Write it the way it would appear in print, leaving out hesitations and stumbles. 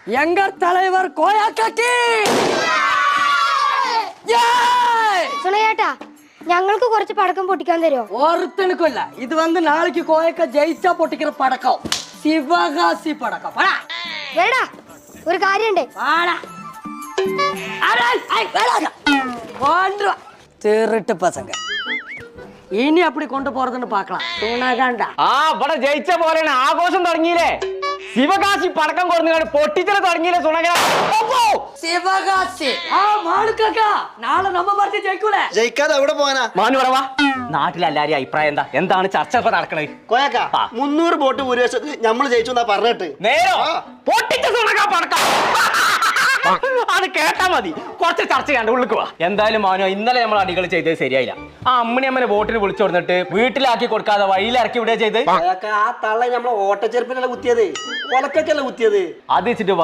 എങ്കർ തലവർ കോയാക്കി സുണയേട്ടാ ഞങ്ങൾക്ക് കുറച്ച് പടക്കം പൊട്ടിക്കാൻ തരുമോ? ഒരുത്തനുക്കല്ല ഇത് വന്ന് നാളേക്ക് കോയക്ക ജയിച്ചാ പൊട്ടിക്കുന്ന പടക്കം ശിവകാശി പടക്കം വേടാ ഒരു കാര്യണ്ട്. திருட்டு பசங்க இனி அப்படி கொண்டு போறதுன்னு பார்க்கலாம். தூணாகாண்டா ഇവിടെ ജയിച്ച പോലെയാണ് ആഘോഷം തുടങ്ങിയില്ലേ? ശിവകാശി പടക്കം കൊടുങ്ങാണ്ട് പൊട്ടിച്ചത് തുടങ്ങിയില്ലേ? ശിവകാശി മാളുക്കാ നാളെ നമ്മ പറഞ്ഞ് ജയിക്കൂലേ? ജയിക്കാതെ എവിടെ പോകാനാ? മാനു പറവാ, നാട്ടിലെല്ലാരും അഭിപ്രായം എന്താ? എന്താണ് ചർച്ച ഇപ്പൊ നടക്കണേ? കോയക്ക 300 ബോട്ട് ഭൂരിപക്ഷത്തിൽ നമ്മൾ ജയിച്ചു എന്നാ പറഞ്ഞിട്ട്. നേരോ പൊട്ടിച്ച പടക്കം അത് കേട്ടാ മതി. കുറച്ച് ചർച്ച ചെയ്യാണ്ട് ഉള്ളിക്ക് വാ. എന്തായാലും മാനോ, ഇന്നലെ നമ്മൾ അടികൾ ചെയ്തത് ശരിയായില്ല. ആ അമ്മനെ വോട്ടിന് വിളിച്ചു കൊടുത്തിട്ട് വീട്ടിലാക്കി കൊടുക്കാതെ വഴിയിലിറക്കി ഇവിടെ ചെയ്ത് ആ തള്ള നമ്മളെ ഓട്ടച്ചെരുപ്പിനല്ല കുത്തിയത്, ഒലക്കല്ല കുത്തിയത്. അത് വെച്ചിട്ട്